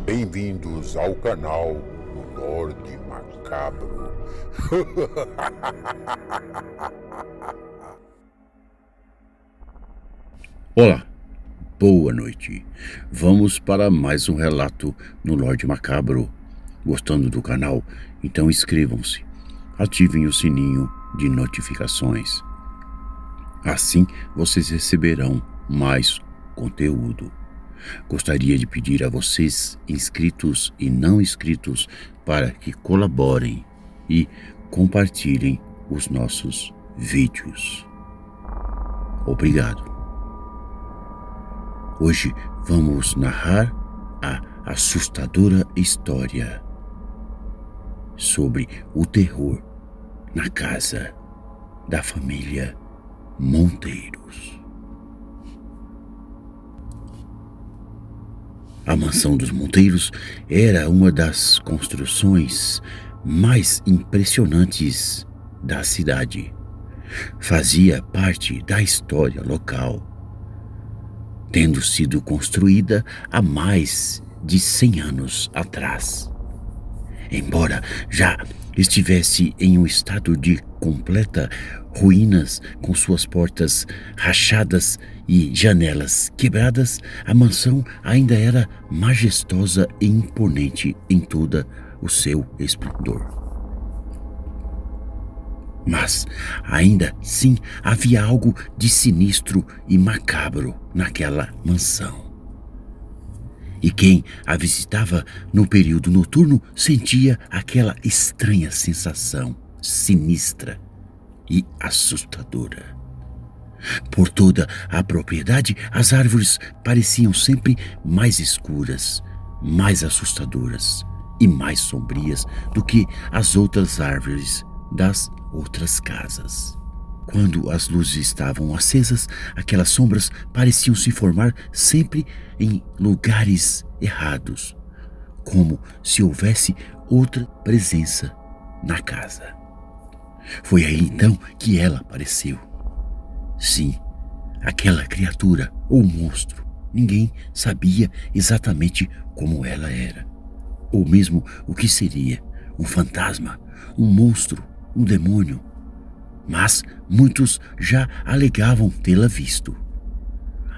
Bem-vindos ao canal do Lorde Macabro. Olá, boa noite. Vamos para mais um relato no Lorde Macabro. Gostando do canal? Então inscrevam-se. Ativem o sininho de notificações. Assim vocês receberão mais conteúdo. Gostaria de pedir a vocês, inscritos e não inscritos, para que colaborem e compartilhem os nossos vídeos. Obrigado. Hoje vamos narrar a assustadora história sobre o terror na casa da família Monteiros. A mansão dos Monteiros era uma das construções mais impressionantes da cidade. Fazia parte da história local, tendo sido construída há mais de 100 anos atrás. Embora já estivesse em um estado de completa ruínas, com suas portas rachadas e janelas quebradas, a mansão ainda era majestosa e imponente em todo o seu esplendor. Mas, ainda assim, havia algo de sinistro e macabro naquela mansão. E quem a visitava no período noturno sentia aquela estranha sensação sinistra e assustadora. Por toda a propriedade, as árvores pareciam sempre mais escuras, mais assustadoras e mais sombrias do que as outras árvores das outras casas. Quando as luzes estavam acesas, aquelas sombras pareciam se formar sempre em lugares errados, como se houvesse outra presença na casa. Foi aí então que ela apareceu. Sim, aquela criatura ou monstro. Ninguém sabia exatamente como ela era, ou mesmo o que seria: um fantasma, um monstro, um demônio. Mas muitos já alegavam tê-la visto.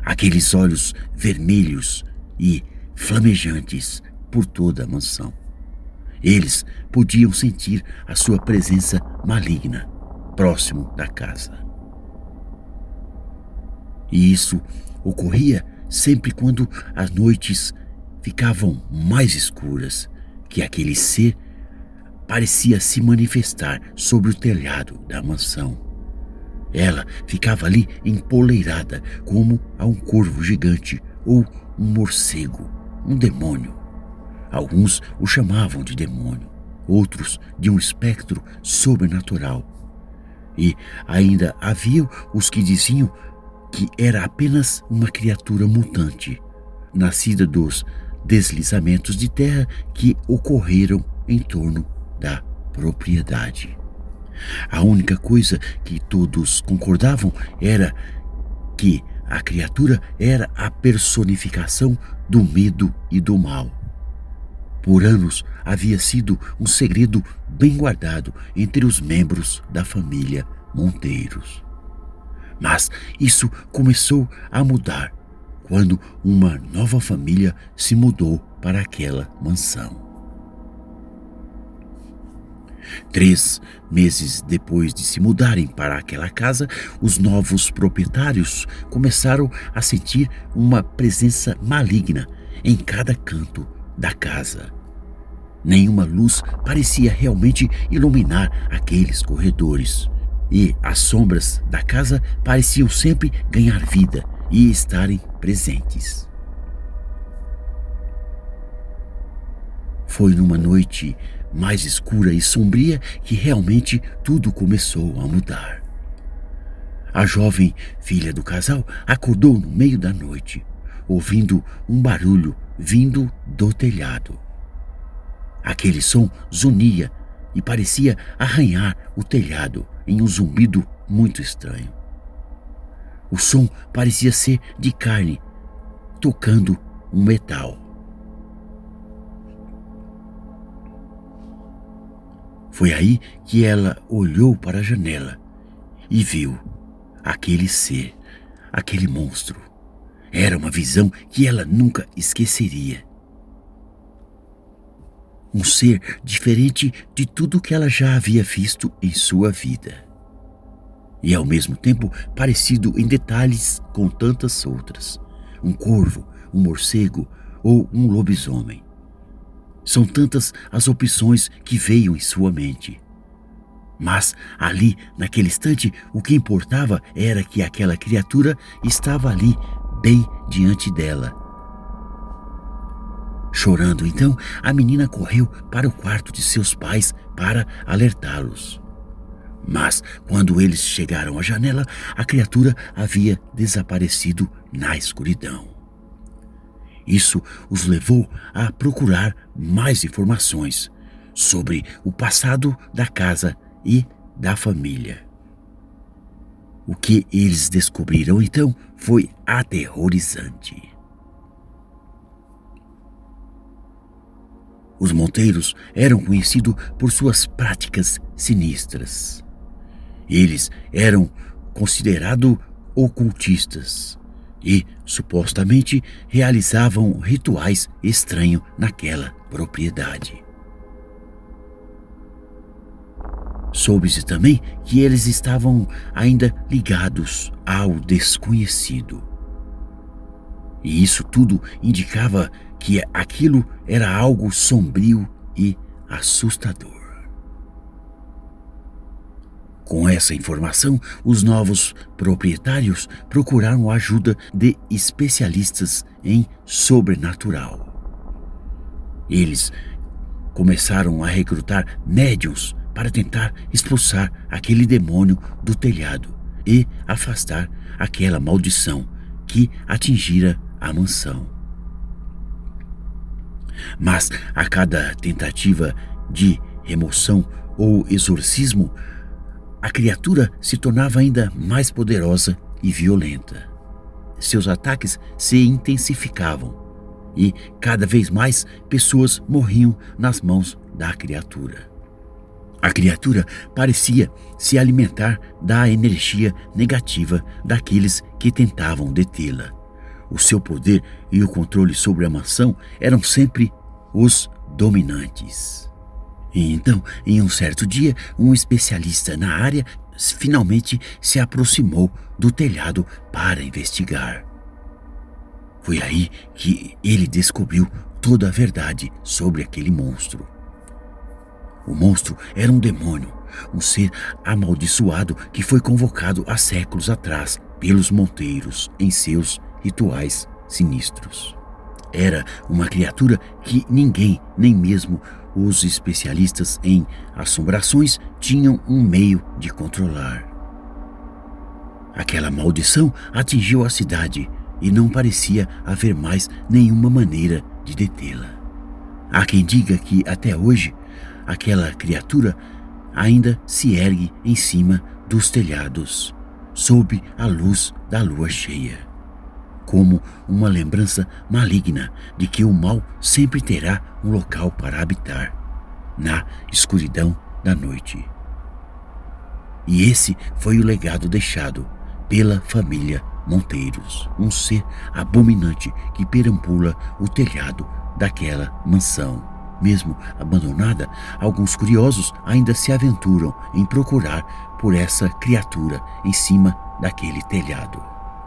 Aqueles olhos vermelhos e flamejantes por toda a mansão. Eles podiam sentir a sua presença maligna próximo da casa. E isso ocorria sempre quando as noites ficavam mais escuras, que aquele ser parecia se manifestar sobre o telhado da mansão. Ela ficava ali empoleirada como a um corvo gigante ou um morcego, um demônio. Alguns o chamavam de demônio, outros de um espectro sobrenatural. E ainda havia os que diziam que era apenas uma criatura mutante, nascida dos deslizamentos de terra que ocorreram em torno da propriedade. A única coisa que todos concordavam era que a criatura era a personificação do medo e do mal. Por anos havia sido um segredo bem guardado entre os membros da família Monteiros. Mas isso começou a mudar quando uma nova família se mudou para aquela mansão. 3 meses depois de se mudarem para aquela casa, os novos proprietários começaram a sentir uma presença maligna em cada canto da casa. Nenhuma luz parecia realmente iluminar aqueles corredores, e as sombras da casa pareciam sempre ganhar vida e estarem presentes. Foi numa noite mais escura e sombria que realmente tudo começou a mudar. A jovem filha do casal acordou no meio da noite, ouvindo um barulho vindo do telhado. Aquele som zunia e parecia arranhar o telhado em um zumbido muito estranho. O som parecia ser de carne tocando um metal. Foi aí que ela olhou para a janela e viu aquele ser, aquele monstro. Era uma visão que ela nunca esqueceria. Um ser diferente de tudo que ela já havia visto em sua vida. E ao mesmo tempo parecido em detalhes com tantas outras. Um corvo, um morcego ou um lobisomem. São tantas as opções que veio em sua mente. Mas ali, naquele instante, o que importava era que aquela criatura estava ali, bem diante dela. Chorando então, a menina correu para o quarto de seus pais para alertá-los. Mas, quando eles chegaram à janela, a criatura havia desaparecido na escuridão. Isso os levou a procurar mais informações sobre o passado da casa e da família. O que eles descobriram então foi aterrorizante. Os Monteiros eram conhecidos por suas práticas sinistras. Eles eram considerados ocultistas e, supostamente, realizavam rituais estranhos naquela propriedade. Soube-se também que eles estavam ainda ligados ao desconhecido. E isso tudo indicava que aquilo era algo sombrio e assustador. Com essa informação, os novos proprietários procuraram a ajuda de especialistas em sobrenatural. Eles começaram a recrutar médiuns para tentar expulsar aquele demônio do telhado e afastar aquela maldição que atingira a mansão. Mas a cada tentativa de remoção ou exorcismo, a criatura se tornava ainda mais poderosa e violenta. Seus ataques se intensificavam e cada vez mais pessoas morriam nas mãos da criatura. A criatura parecia se alimentar da energia negativa daqueles que tentavam detê-la. O seu poder e o controle sobre a mansão eram sempre os dominantes. E então, em um certo dia, um especialista na área finalmente se aproximou do telhado para investigar. Foi aí que ele descobriu toda a verdade sobre aquele monstro. O monstro era um demônio, um ser amaldiçoado que foi convocado há séculos atrás pelos monteiros em seus rituais sinistros. Era uma criatura que ninguém, nem mesmo os especialistas em assombrações, tinham um meio de controlar. Aquela maldição atingiu a cidade e não parecia haver mais nenhuma maneira de detê-la. Há quem diga que até hoje aquela criatura ainda se ergue em cima dos telhados, sob a luz da lua cheia, como uma lembrança maligna de que o mal sempre terá um local para habitar, na escuridão da noite. E esse foi o legado deixado pela família Monteiros, um ser abominante que perambula o telhado daquela mansão. Mesmo abandonada, alguns curiosos ainda se aventuram em procurar por essa criatura em cima daquele telhado.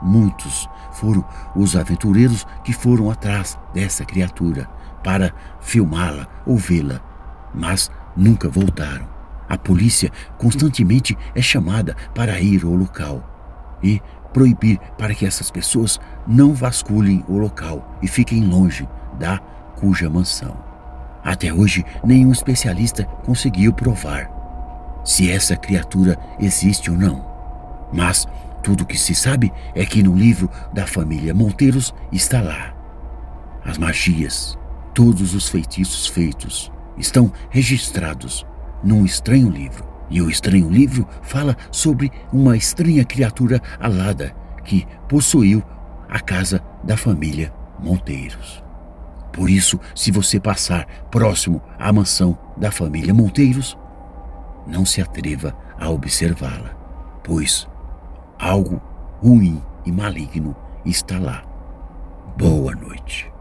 Muitos foram os aventureiros que foram atrás dessa criatura para filmá-la ou vê-la, mas nunca voltaram. A polícia constantemente é chamada para ir ao local e proibir para que essas pessoas não vasculhem o local e fiquem longe da cuja mansão. Até hoje, nenhum especialista conseguiu provar se essa criatura existe ou não. Mas tudo o que se sabe é que no livro da família Monteiros está lá. As magias, todos os feitiços feitos, estão registrados num estranho livro. E o estranho livro fala sobre uma estranha criatura alada que possuiu a casa da família Monteiros. Por isso, se você passar próximo à mansão da família Monteiros, não se atreva a observá-la, pois algo ruim e maligno está lá. Boa noite.